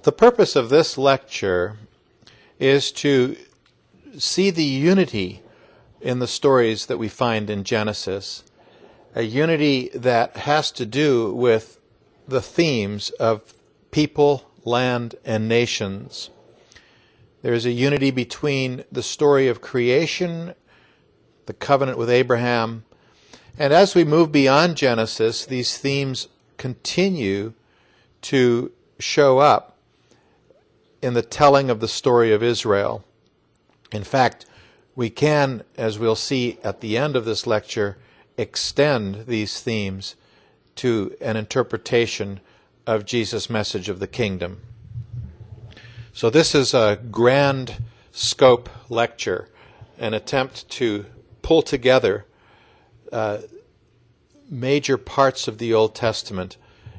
The purpose of this lecture is to see the unity in the stories that we find in Genesis, a unity that has to do with the themes of people, land, and nations. There is a unity between the story of creation, the covenant with Abraham, and as we move beyond Genesis, these themes continue to show up in the telling of the story of Israel. In fact, we can, as we'll see at the end of this lecture, extend these themes to an interpretation of Jesus' message of the kingdom. So this is a grand scope lecture, an attempt to pull together major parts of the Old Testament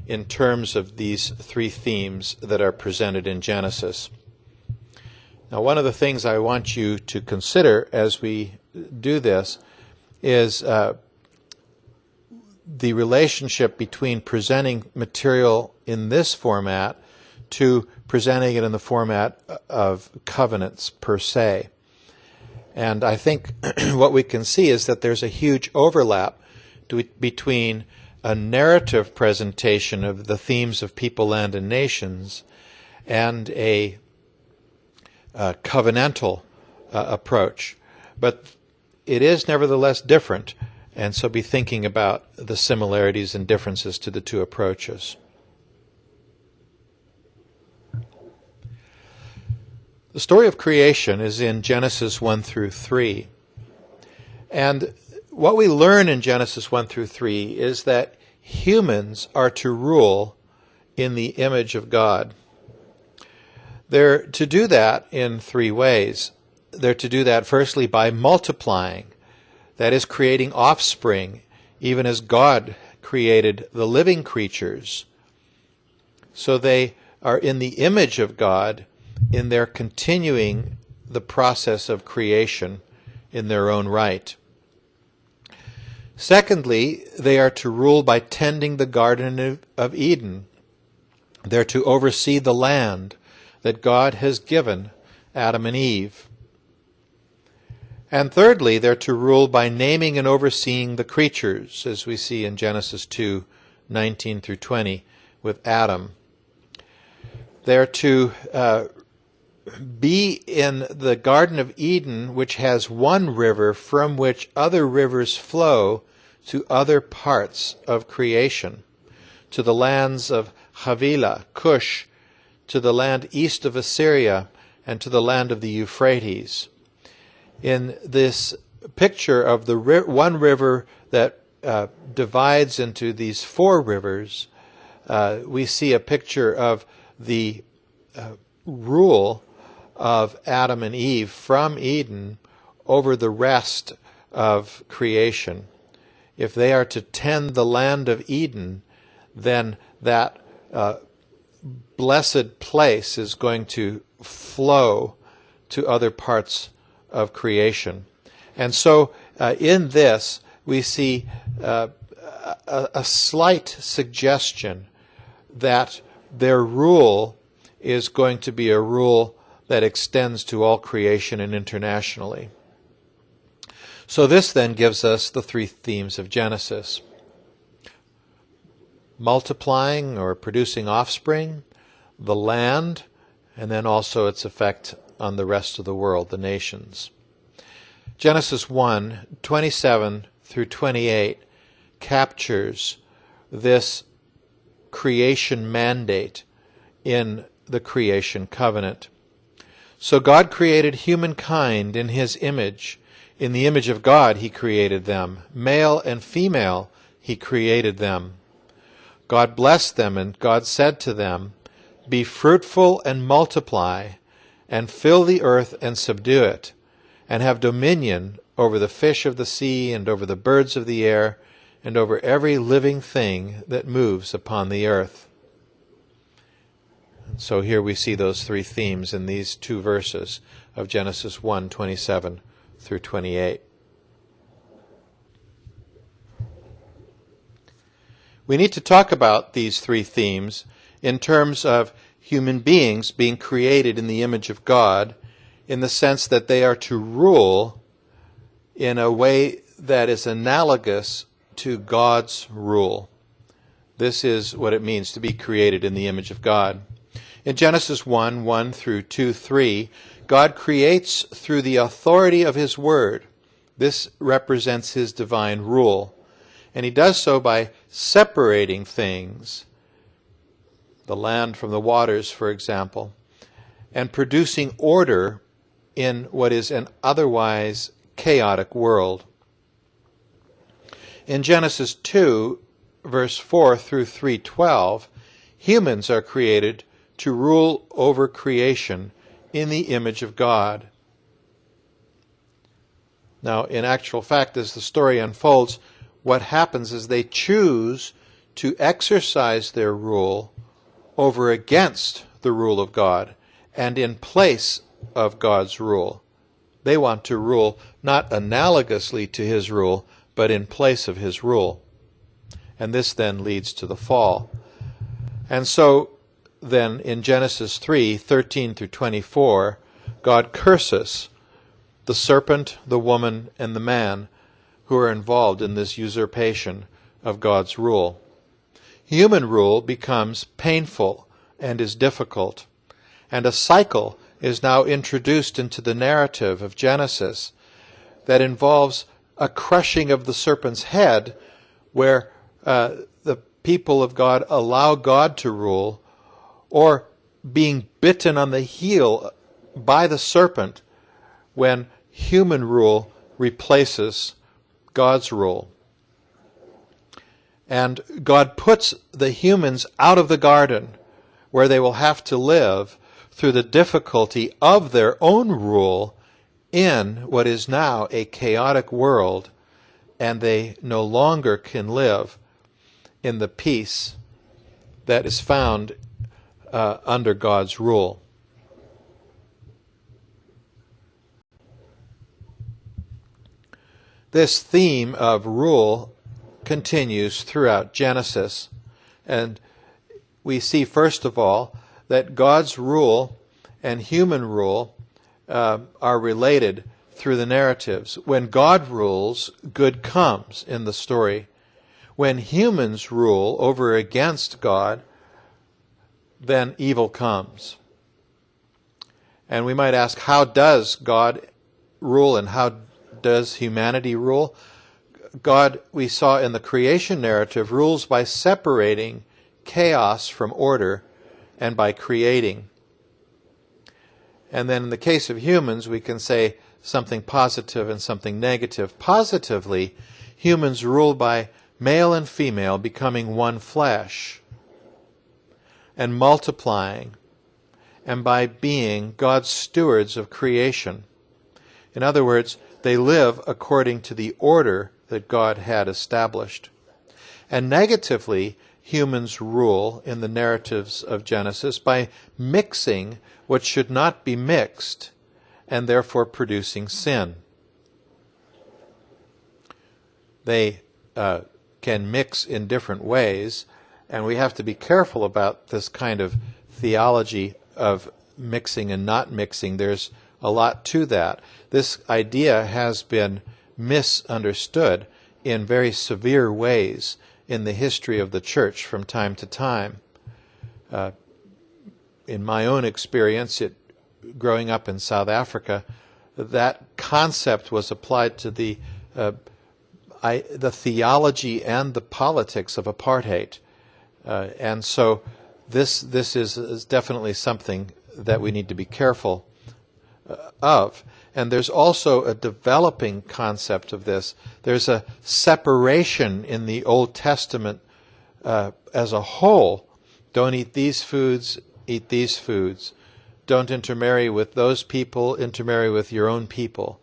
in terms of these three themes that are presented in Genesis. Now, one of the things I want you to consider as we do this is the relationship between presenting material in this format to presenting it in the format of covenants per se. And I think what we can see is that there's a huge overlap between a narrative presentation of the themes of people, land, and nations and a covenantal approach. But it is nevertheless different, and so be thinking about the similarities and differences to the two approaches. The story of creation is in Genesis 1 through 3. And what we learn in Genesis 1 through 3 is that humans are to rule in the image of God. They're to do that in three ways. They're to do that firstly by multiplying, that is, creating offspring, even as God created the living creatures. So they are in the image of God in their continuing the process of creation in their own right. Secondly, they are to rule by tending the Garden of Eden. They're to oversee the land that God has given Adam and Eve. And thirdly, they're to rule by naming and overseeing the creatures, as we see in Genesis 2, 19 through 20, with Adam. They're to be in the Garden of Eden, which has one river from which other rivers flow to other parts of creation, to the lands of Havilah, Cush, to the land east of Assyria, and to the land of the Euphrates. In this picture of the one river that divides into these four rivers, we see a picture of the rule of Adam and Eve from Eden over the rest of creation. If they are to tend the land of Eden, then that blessed place is going to flow to other parts of creation. And so in this, we see a slight suggestion that their rule is going to be a rule that extends to all creation and internationally. So this then gives us the three themes of Genesis: multiplying or producing offspring, the land, and then also its effect on the rest of the world, the nations. Genesis 1, 27 through 28 captures this creation mandate in the creation covenant. So God created humankind in his image. In the image of God he created them. Male and female he created them. God blessed them, and God said to them, "Be fruitful and multiply, and fill the earth and subdue it, and have dominion over the fish of the sea, and over the birds of the air, and over every living thing that moves upon the earth." And so here we see those three themes in these two verses of Genesis 1, 27 through 28. We need to talk about these three themes in terms of human beings being created in the image of God, in the sense that they are to rule in a way that is analogous to God's rule. This is what it means to be created in the image of God. In Genesis 1 through 2:3, God creates through the authority of His Word. This represents His divine rule. And He does so by separating things, the land from the waters, for example, and producing order in what is an otherwise chaotic world. In Genesis 2, verse 4 through 3:12, humans are created to rule over creation in the image of God. Now, in actual fact, as the story unfolds, what happens is they choose to exercise their rule over against the rule of God and in place of God's rule. They want to rule not analogously to His rule, but in place of His rule. And this then leads to the fall. And so then in Genesis 3:13 through 24, God curses the serpent, the woman, and the man who are involved in this usurpation of God's rule. Human rule becomes painful and is difficult, and a cycle is now introduced into the narrative of Genesis that involves a crushing of the serpent's head, where the people of God allow God to rule, or being bitten on the heel by the serpent when human rule replaces God's rule. And God puts the humans out of the garden, where they will have to live through the difficulty of their own rule in what is now a chaotic world, and they no longer can live in the peace that is found under God's rule. This theme of rule continues throughout Genesis, and we see, first of all, that God's rule and human rule are related through the narratives. When God rules, good comes in the story. When humans rule over against God, then evil comes. And we might ask, how does God rule and how does humanity rule? God, we saw in the creation narrative, rules by separating chaos from order and by creating. And then in the case of humans, we can say something positive and something negative. Positively, humans rule by male and female becoming one flesh and multiplying, and by being God's stewards of creation. In other words, they live according to the order that God had established. And negatively, humans rule in the narratives of Genesis by mixing what should not be mixed, and therefore producing sin. They can mix in different ways, and we have to be careful about this kind of theology of mixing and not mixing. There's a lot to that. This idea has been misunderstood in very severe ways in the history of the church from time to time. In my own experience, growing up in South Africa, that concept was applied to the theology and the politics of apartheid. And so this is definitely something that we need to be careful of. And there's also a developing concept of this. There's a separation in the Old Testament as a whole. Don't eat these foods, eat these foods. Don't intermarry with those people, intermarry with your own people.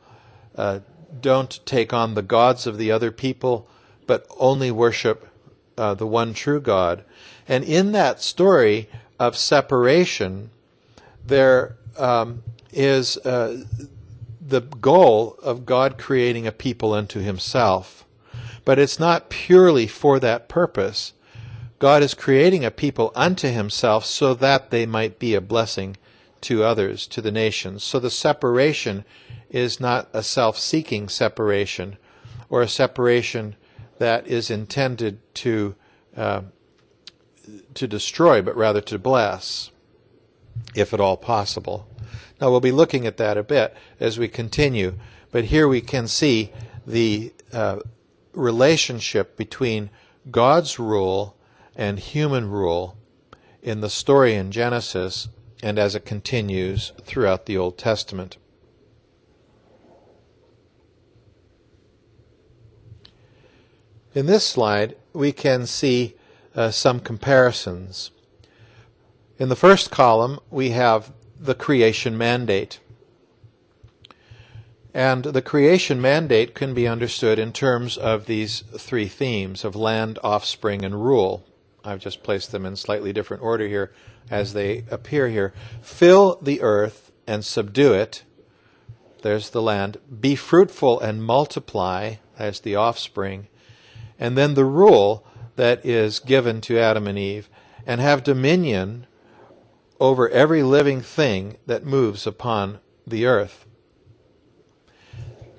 Don't take on the gods of the other people, but only worship the one true God. And in that story of separation, there is the goal of God creating a people unto Himself. But it's not purely for that purpose, God is creating a people unto himself so that they might be a blessing to others, to the nations. So the separation is not a self-seeking separation or a separation that is intended to destroy, but rather to bless, if at all possible. Now we'll be looking at that a bit as we continue, but here we can see the relationship between God's rule and human rule in the story in Genesis and as it continues throughout the Old Testament. In this slide, we can see some comparisons. In the first column, we have the creation mandate. And the creation mandate can be understood in terms of these three themes of land, offspring, and rule. I've just placed them in slightly different order here as they appear here. Fill the earth and subdue it. There's the land. Be fruitful and multiply. There's the offspring. And then the rule that is given to Adam and Eve. And have dominion over every living thing that moves upon the earth.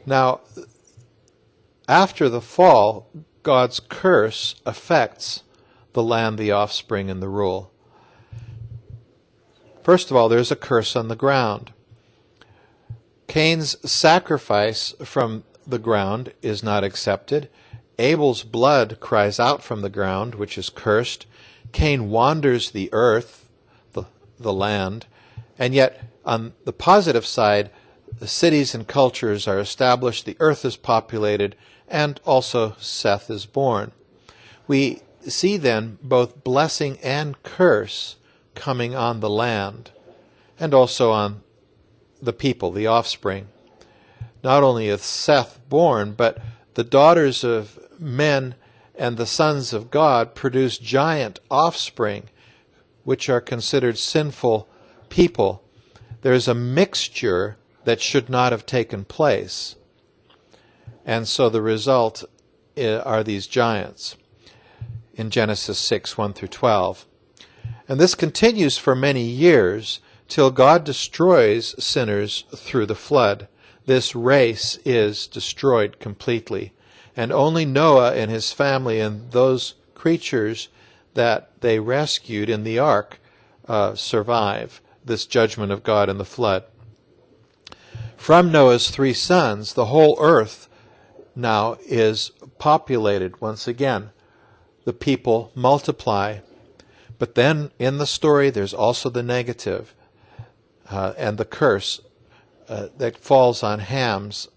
Now, after the fall, God's curse affects the land, the offspring, and the rule. First of all, there's a curse on the ground. Cain's sacrifice from the ground is not accepted. Abel's blood cries out from the ground, which is cursed. Cain wanders the earth, the land, and yet on the positive side, the cities and cultures are established, the earth is populated, and also Seth is born. We see then both blessing and curse coming on the land, and also on the people, the offspring. Not only is Seth born, but the daughters of men and the sons of God produce giant offspring, which are considered sinful people. There's a mixture that should not have taken place. And so the result are these giants in Genesis 6, 1 through 12. And this continues for many years till God destroys sinners through the flood. This race is destroyed completely. And only Noah and his family and those creatures that they rescued in the ark survive this judgment of God in the flood. From Noah's 3 sons, the whole earth now is populated once again. The people multiply. But then in the story, there's also the negative and the curse that falls on Ham's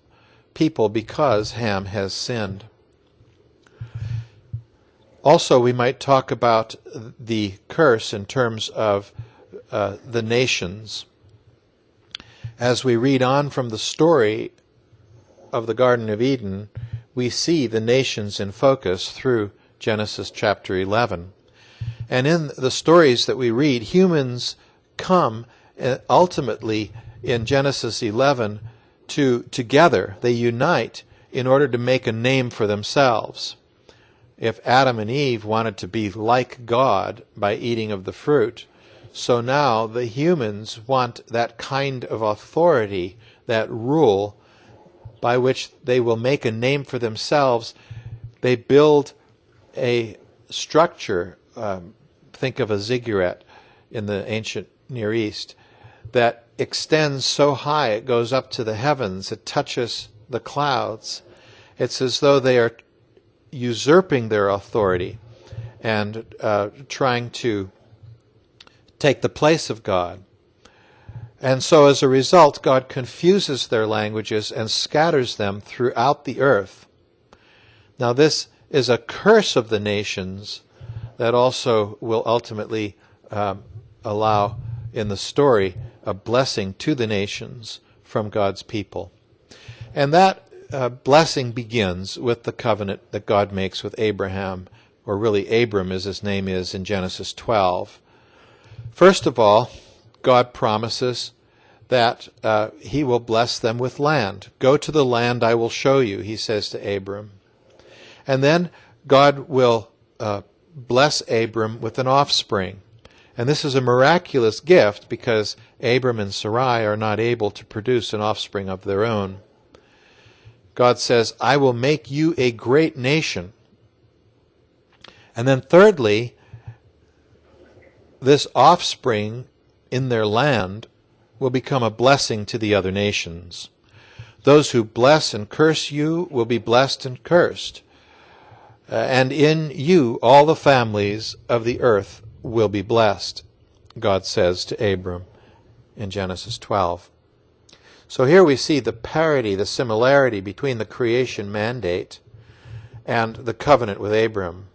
people because Ham has sinned. Also, we might talk about the curse in terms of the nations. As we read on from the story of the Garden of Eden, we see the nations in focus through Genesis chapter 11. And in the stories that we read, humans come ultimately in Genesis 11 together. They unite in order to make a name for themselves. If Adam and Eve wanted to be like God by eating of the fruit, so now the humans want that kind of authority, that rule, by which they will make a name for themselves. They build a structure, think of a ziggurat in the ancient Near East, that extends so high it goes up to the heavens, it touches the clouds. It's as though they are usurping their authority and trying to take the place of God. And so as a result, God confuses their languages and scatters them throughout the earth. Now this is a curse of the nations that also will ultimately allow in the story a blessing to the nations from God's people. And that blessing begins with the covenant that God makes with Abraham, or really Abram as his name is in Genesis 12. First of all, God promises that he will bless them with land. Go to the land I will show you, he says to Abram. And then God will bless Abram with an offspring. And this is a miraculous gift because Abram and Sarai are not able to produce an offspring of their own. God says, I will make you a great nation. And then thirdly, this offspring in their land will become a blessing to the other nations. Those who bless and curse you will be blessed and cursed. And in you all the families of the earth will be blessed, God says to Abram in Genesis 12. So here we see the parity, the similarity between the creation mandate and the covenant with Abram.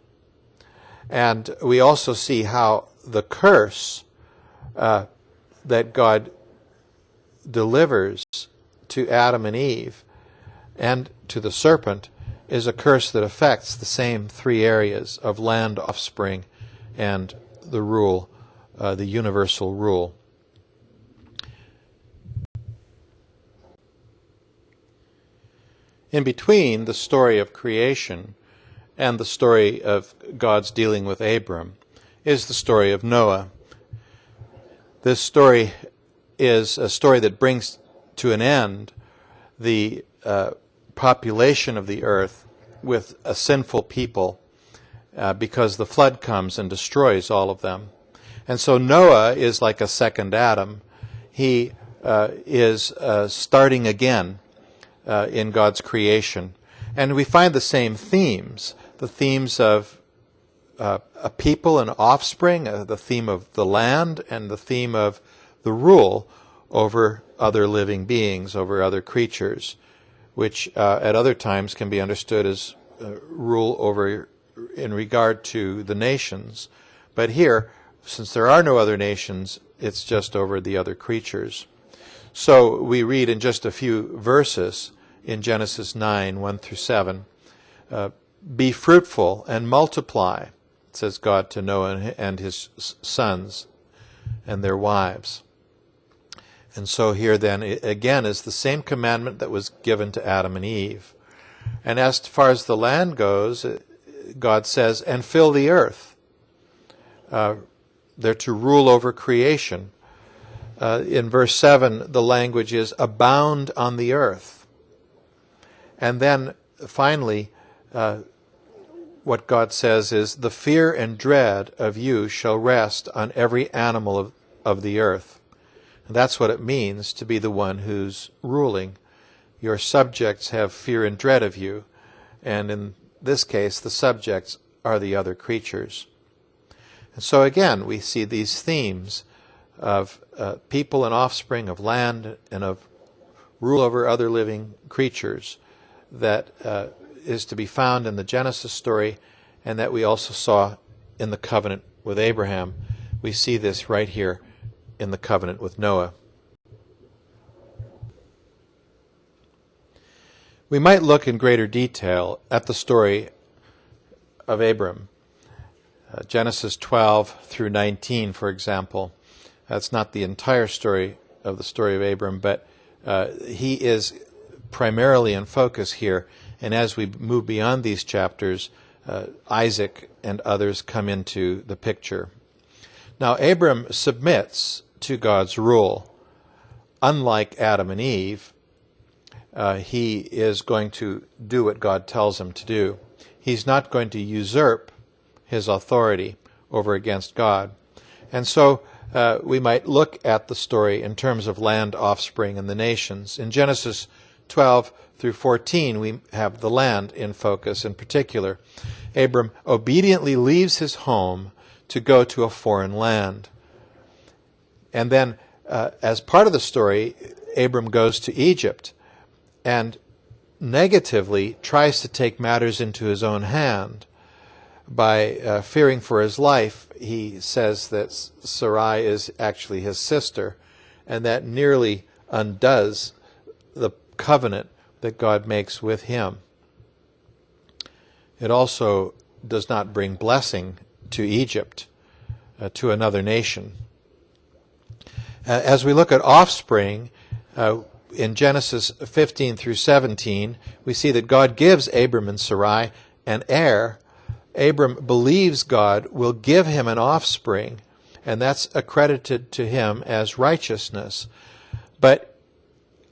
And we also see how the curse that God delivers to Adam and Eve and to the serpent is a curse that affects the same three areas of land, offspring, and the rule, the universal rule. In between the story of creation and the story of God's dealing with Abram is the story of Noah. This story is a story that brings to an end the population of the earth with a sinful people because the flood comes and destroys all of them. And so Noah is like a second Adam. He is starting again in God's creation. And we find the same themes, the themes of a people and offspring, the theme of the land, and the theme of the rule over other living beings, over other creatures, which at other times can be understood as rule over in regard to the nations. But here, since there are no other nations, it's just over the other creatures. So we read in just a few verses in Genesis 9, 1 through 7, be fruitful and multiply, says God to Noah and his sons and their wives. And so here then, again, is the same commandment that was given to Adam and Eve. And as far as the land goes, God says, and fill the earth. They're to rule over creation. In verse 7, the language is abound on the earth. And then finally, what God says is, the fear and dread of you shall rest on every animal of the earth. And that's what it means to be the one who's ruling. Your subjects have fear and dread of you. And in this case, the subjects are the other creatures. And so again, we see these themes of people and offspring, of land, and of rule over other living creatures that is to be found in the Genesis story, and that we also saw in the covenant with Abraham. We see this right here in the covenant with Noah. We might look in greater detail at the story of Abram. Genesis 12 through 19, for example. That's not the entire story of the story of Abram, but he is primarily in focus here. And as we move beyond these chapters, Isaac and others come into the picture. Now, Abram submits to God's rule. Unlike Adam and Eve, he is going to do what God tells him to do. He's not going to usurp his authority over against God. And so we might look at the story in terms of land, offspring, and the nations. In Genesis 12 through 14, we have the land in focus in particular. Abram obediently leaves his home to go to a foreign land. And then, as part of the story, Abram goes to Egypt and negatively tries to take matters into his own hand. By fearing for his life, he says that Sarai is actually his sister, and that nearly undoes the covenant that God makes with him. It also does not bring blessing to Egypt, to another nation. As we look at offspring, in Genesis 15 through 17, we see that God gives Abram and Sarai an heir Abram believes God will give him an offspring, and that's accredited to him as righteousness. But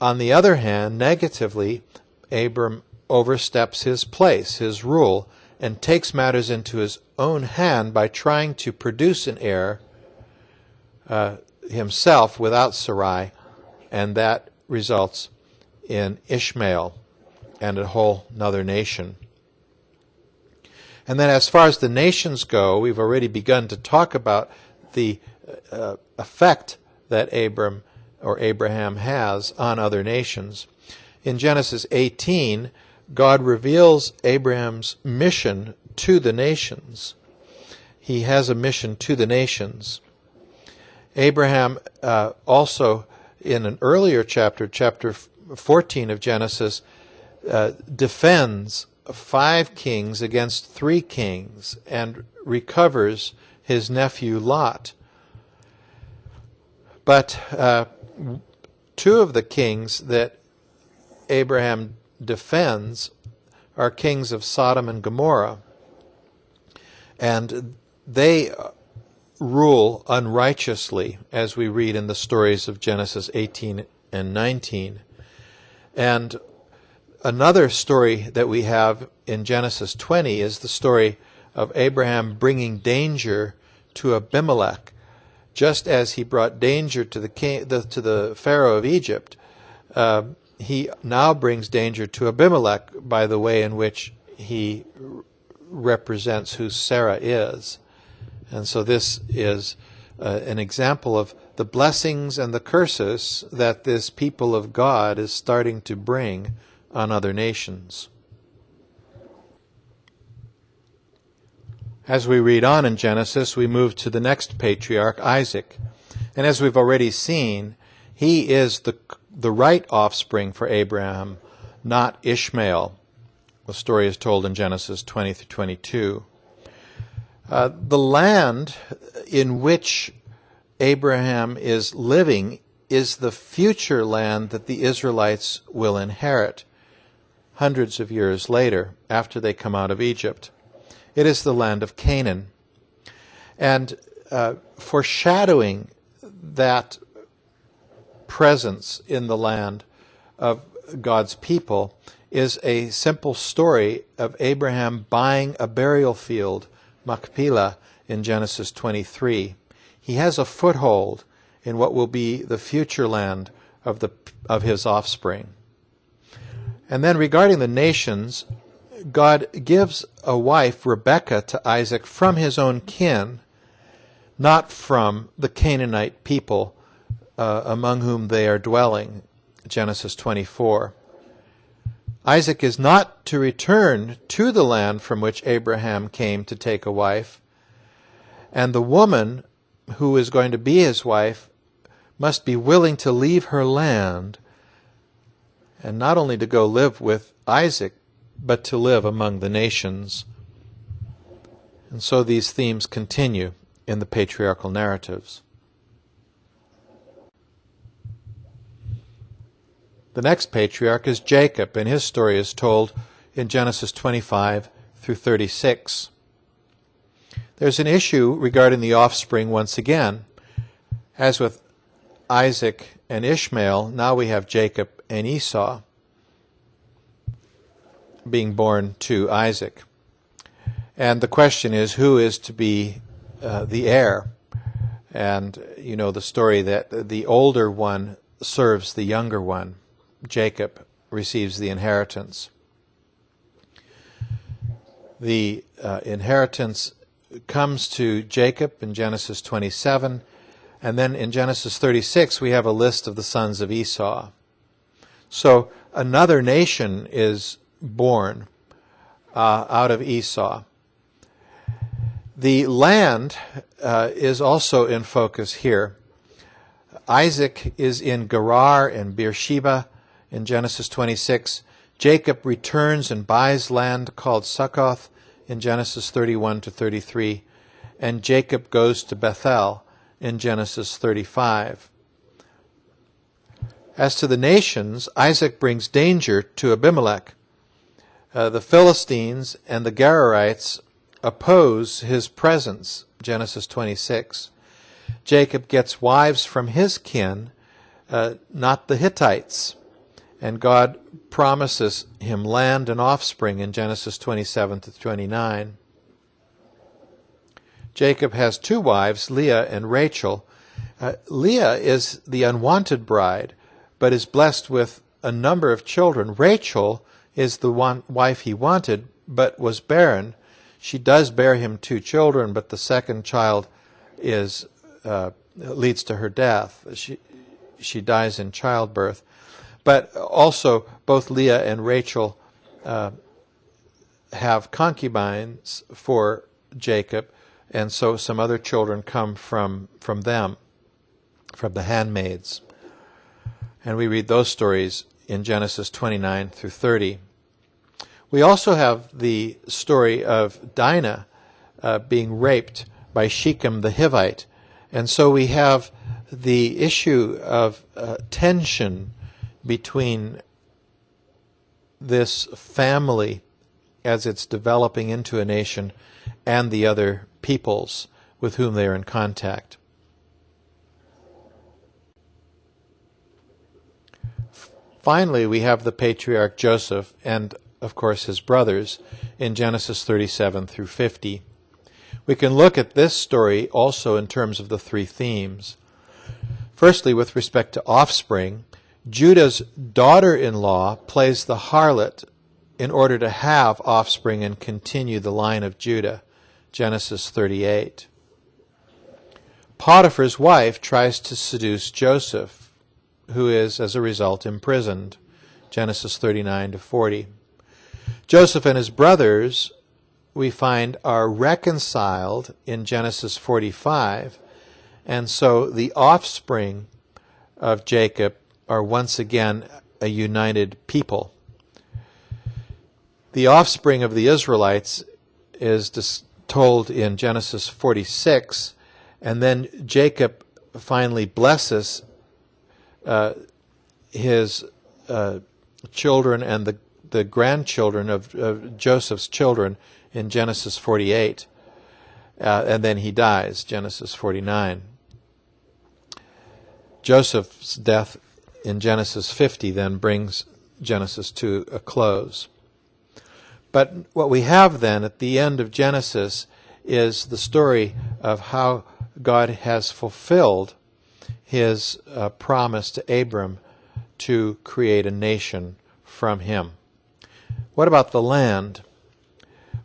on the other hand, negatively, Abram oversteps his place, his rule, and takes matters into his own hand by trying to produce an heir himself without Sarai, and that results in Ishmael and a whole another nation. And then as far as the nations go, we've already begun to talk about the effect that Abraham has on other nations. In Genesis 18, God reveals Abraham's mission to the nations. He has a mission to the nations. Abraham also, in an earlier chapter, chapter 14 of Genesis, defends 5 kings against 3 kings and recovers his nephew Lot. But 2 of the kings that Abraham defends are kings of Sodom and Gomorrah, and they rule unrighteously, as we read in the stories of Genesis 18 and 19. And another story that we have in Genesis 20 is the story of Abraham bringing danger to Abimelech, just as he brought danger to the Pharaoh of Egypt. He now brings danger to Abimelech by the way in which he represents who Sarah is. And so this is an example of the blessings and the curses that this people of God is starting to bring on other nations. As we read on in Genesis, we move to the next patriarch, Isaac. And as we've already seen, he is the right offspring for Abraham, not Ishmael. The story is told in Genesis 20 through 22. The land in which Abraham is living is the future land that the Israelites will inherit hundreds of years later, after they come out of Egypt. It is the land of Canaan. And foreshadowing that presence in the land of God's people is a simple story of Abraham buying a burial field, Machpelah, in Genesis 23. He has a foothold in what will be the future land of his offspring. And then regarding the nations, God gives a wife, Rebekah, to Isaac from his own kin, not from the Canaanite people among whom they are dwelling, Genesis 24. Isaac is not to return to the land from which Abraham came to take a wife, and the woman who is going to be his wife must be willing to leave her land, and not only to go live with Isaac, but to live among the nations. And so these themes continue in the patriarchal narratives. The next patriarch is Jacob, and his story is told in Genesis 25 through 36. There's an issue regarding the offspring once again. As with Isaac and Ishmael, now we have Jacob and Esau being born to Isaac. And the question is, who is to be the heir? And you know the story that the older one serves the younger one. Jacob receives the inheritance. The inheritance comes to Jacob in Genesis 27, and then in Genesis 36 we have a list of the sons of Esau. So another nation is born out of Esau. The land is also in focus here. Isaac is in Gerar and Beersheba in Genesis 26. Jacob returns and buys land called Succoth in Genesis 31 to 33. And Jacob goes to Bethel in Genesis 35. As to the nations, Isaac brings danger to Abimelech. The Philistines and the Gerarites oppose his presence, Genesis 26. Jacob gets wives from his kin, not the Hittites. And God promises him land and offspring in Genesis 27 to 29. Jacob has two wives, Leah and Rachel. Leah is the unwanted bride, but is blessed with a number of children. Rachel is the wife he wanted, but was barren. She does bear him two children, but the second child leads to her death. She dies in childbirth. But also, both Leah and Rachel have concubines for Jacob, and so some other children come from them, from the handmaids. And we read those stories in Genesis 29 through 30. We also have the story of Dinah being raped by Shechem the Hivite. And so we have the issue of tension between this family as it's developing into a nation and the other peoples with whom they are in contact. Finally, we have the patriarch Joseph and, of course, his brothers in Genesis 37 through 50. We can look at this story also in terms of the three themes. Firstly, with respect to offspring, Judah's daughter-in-law plays the harlot in order to have offspring and continue the line of Judah, Genesis 38. Potiphar's wife tries to seduce Joseph, who is, as a result, imprisoned, Genesis 39 to 40. Joseph and his brothers, we find, are reconciled in Genesis 45, and so the offspring of Jacob are once again a united people. The offspring of the Israelites is told in Genesis 46, and then Jacob finally blesses his children and the grandchildren of Joseph's children in Genesis 48, and then he dies, Genesis 49. Joseph's death in Genesis 50 then brings Genesis to a close. But what we have then at the end of Genesis is the story of how God has fulfilled his promise to Abram to create a nation from him. What about the land?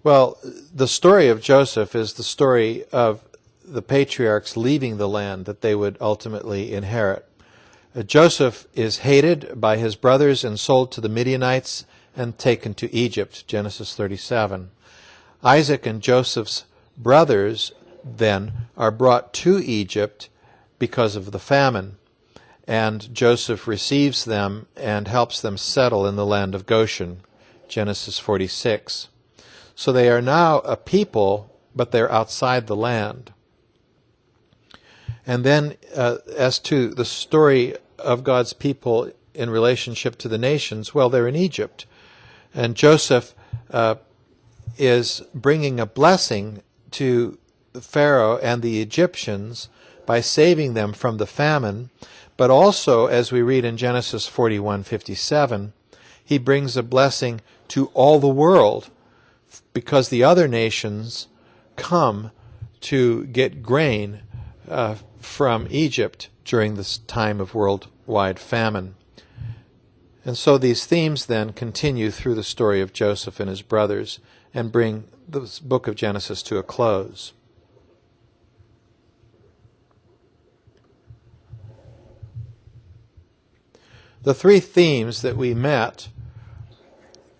Well, the story of Joseph is the story of the patriarchs leaving the land that they would ultimately inherit. Joseph is hated by his brothers and sold to the Midianites and taken to Egypt, Genesis 37. Isaac and Joseph's brothers then are brought to Egypt because of the famine, and Joseph receives them and helps them settle in the land of Goshen, Genesis 46. So they are now a people, but they're outside the land. And then as to the story of God's people in relationship to the nations, well, they're in Egypt. And Joseph is bringing a blessing to Pharaoh and the Egyptians by saving them from the famine, but also, as we read in Genesis 41:57, he brings a blessing to all the world because the other nations come to get grain from Egypt during this time of worldwide famine. And so these themes then continue through the story of Joseph and his brothers and bring the book of Genesis to a close. The three themes that we met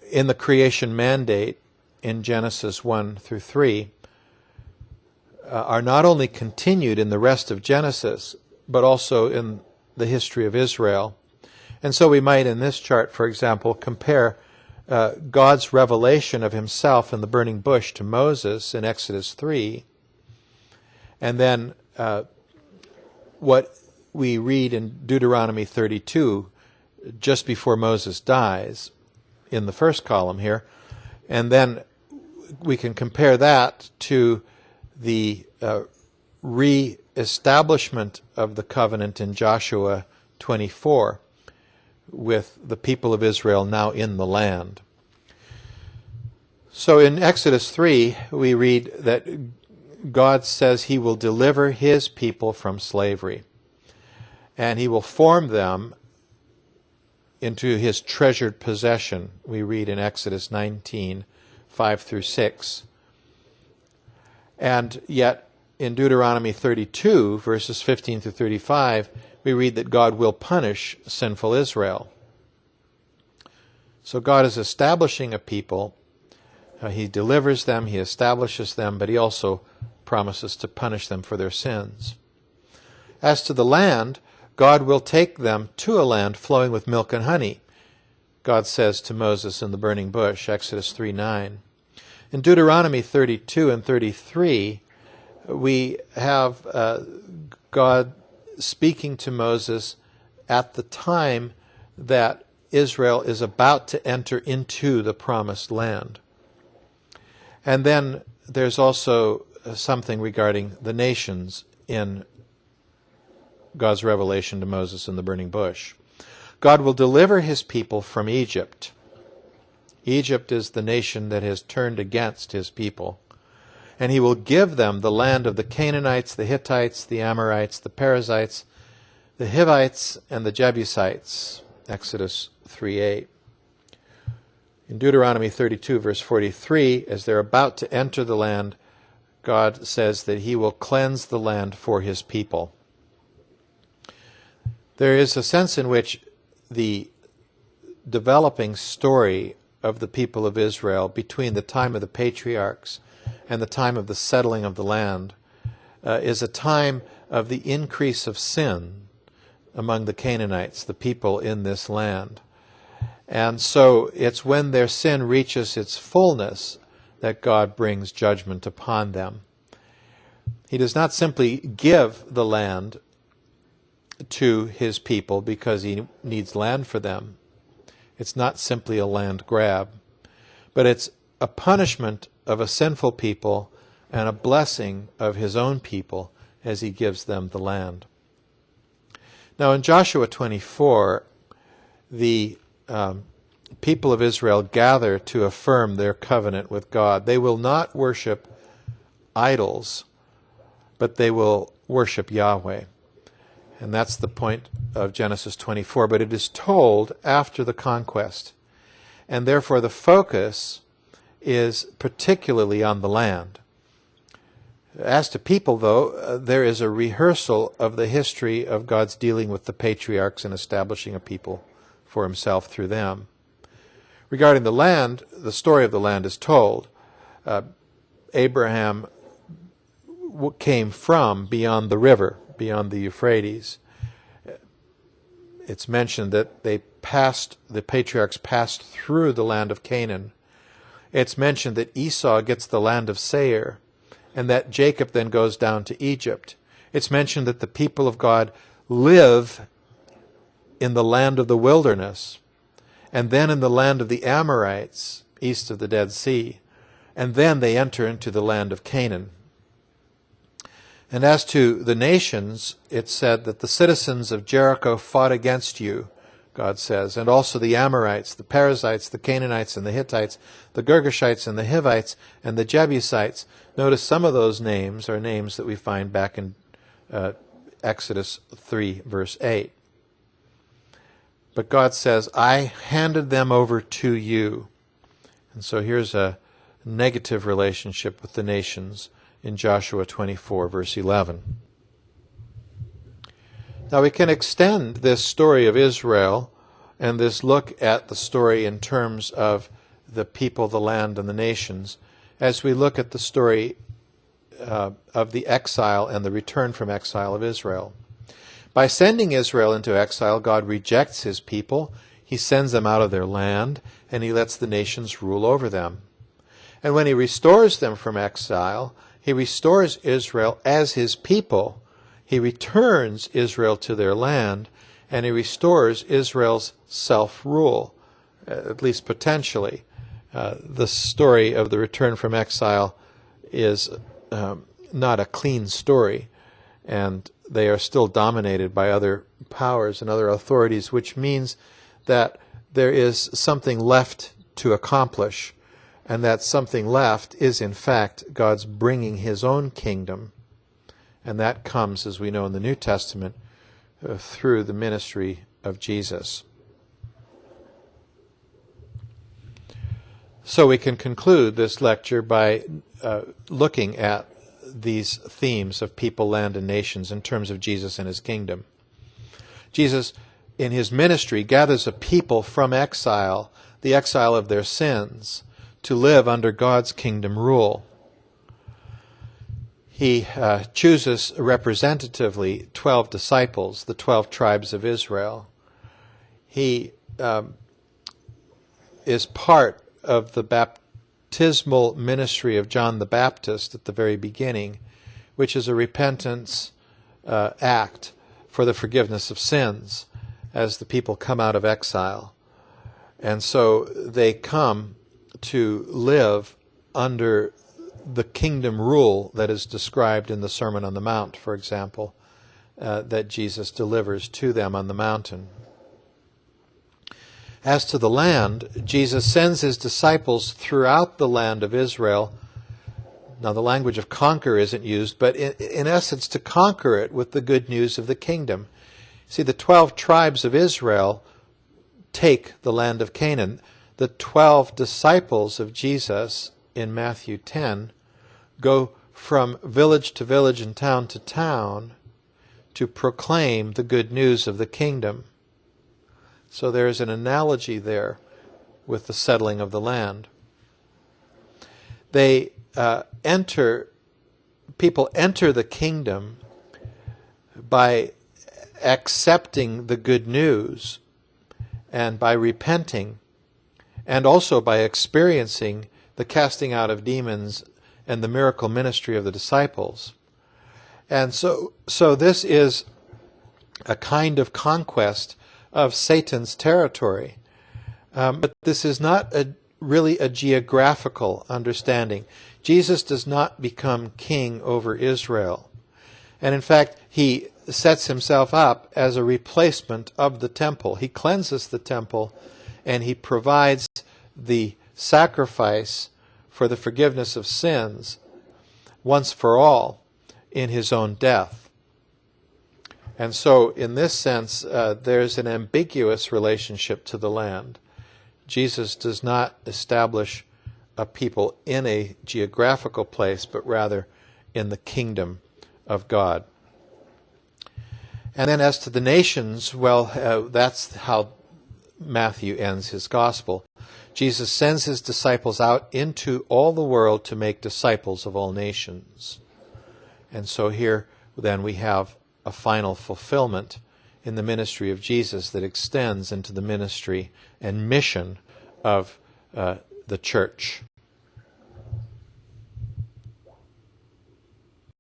in the creation mandate in Genesis 1 through 3 are not only continued in the rest of Genesis, but also in the history of Israel. And so we might, in this chart, for example, compare God's revelation of himself in the burning bush to Moses in Exodus 3, and then what we read in Deuteronomy 32 just before Moses dies in the first column here, and then we can compare that to the re-establishment of the covenant in Joshua 24 with the people of Israel now in the land. So in Exodus 3, we read that God says he will deliver his people from slavery, and he will form them into his treasured possession. We read in Exodus 19, 5 through 6. And yet, in Deuteronomy 32, verses 15 through 35, we read that God will punish sinful Israel. So God is establishing a people. He delivers them, he establishes them, but he also promises to punish them for their sins. As to the land, God will take them to a land flowing with milk and honey, God says to Moses in the burning bush, Exodus 3:9. In Deuteronomy 32 and 33, we have God speaking to Moses at the time that Israel is about to enter into the promised land. And then there's also something regarding the nations in God's revelation to Moses in the burning bush. God will deliver his people from Egypt. Egypt is the nation that has turned against his people. And he will give them the land of the Canaanites, the Hittites, the Amorites, the Perizzites, the Hivites, and the Jebusites. Exodus 3:8. In Deuteronomy 32, verse 43, as they're about to enter the land, God says that he will cleanse the land for his people. There is a sense in which the developing story of the people of Israel between the time of the patriarchs and the time of the settling of the land is a time of the increase of sin among the Canaanites, the people in this land. And so it's when their sin reaches its fullness that God brings judgment upon them. He does not simply give the land to his people because he needs land for them. It's not simply a land grab, but it's a punishment of a sinful people and a blessing of his own people as he gives them the land. Now in Joshua 24, the people of Israel gather to affirm their covenant with God. They will not worship idols, but they will worship Yahweh. And that's the point of Genesis 24. But it is told after the conquest. And therefore the focus is particularly on the land. As to people, though, there is a rehearsal of the history of God's dealing with the patriarchs and establishing a people for himself through them. Regarding the land, the story of the land is told. Abraham came from beyond the river, beyond the Euphrates. It's mentioned that the patriarchs passed through the land of Canaan. It's mentioned that Esau gets the land of Seir, and that Jacob then goes down to Egypt. It's mentioned that the people of God live in the land of the wilderness, and then in the land of the Amorites, east of the Dead Sea, and then they enter into the land of Canaan. And as to the nations, it's said that the citizens of Jericho fought against you, God says, and also the Amorites, the Perizzites, the Canaanites, and the Hittites, the Girgashites, and the Hivites, and the Jebusites. Notice some of those names are names that we find back in Exodus 3, verse 8. But God says, I handed them over to you. And so here's a negative relationship with the nations in Joshua 24, verse 11. Now we can extend this story of Israel and this look at the story in terms of the people, the land, and the nations as we look at the story of the exile and the return from exile of Israel. By sending Israel into exile, God rejects his people, he sends them out of their land, and he lets the nations rule over them. And when he restores them from exile, he restores Israel as his people. He returns Israel to their land, and he restores Israel's self-rule, at least potentially. The story of the return from exile is not a clean story, and they are still dominated by other powers and other authorities, which means that there is something left to accomplish, and that something left is in fact God's bringing his own kingdom, and that comes, as we know in the New Testament, through the ministry of Jesus. So we can conclude this lecture by looking at these themes of people, land, and nations in terms of Jesus and his kingdom. Jesus, in his ministry, gathers a people from exile, the exile of their sins, to live under God's kingdom rule. He chooses representatively 12 disciples, the 12 tribes of Israel. He is part of the baptismal ministry of John the Baptist at the very beginning, which is a repentance act for the forgiveness of sins as the people come out of exile. And so they come to live under the kingdom rule that is described in the Sermon on the Mount, for example, that Jesus delivers to them on the mountain. As to the land, Jesus sends his disciples throughout the land of Israel. Now, the language of conquer isn't used, but in essence, to conquer it with the good news of the kingdom. See, the 12 tribes of Israel take the land of Canaan. The 12 disciples of Jesus in Matthew 10 go from village to village and town to town to proclaim the good news of the kingdom. So there's an analogy there with the settling of the land. People enter the kingdom by accepting the good news and by repenting, and also by experiencing the casting out of demons and the miracle ministry of the disciples. And so this is a kind of conquest of Satan's territory. But this is not really a geographical understanding. Jesus does not become king over Israel. And in fact, he sets himself up as a replacement of the temple. He cleanses the temple, and he provides the sacrifice for the forgiveness of sins once for all in his own death. And so, in this sense, there's an ambiguous relationship to the land. Jesus does not establish a people in a geographical place, but rather in the kingdom of God. And then as to the nations, well, that's how Matthew ends his gospel. Jesus sends his disciples out into all the world to make disciples of all nations. And so here then we have a final fulfillment in the ministry of Jesus that extends into the ministry and mission of the church.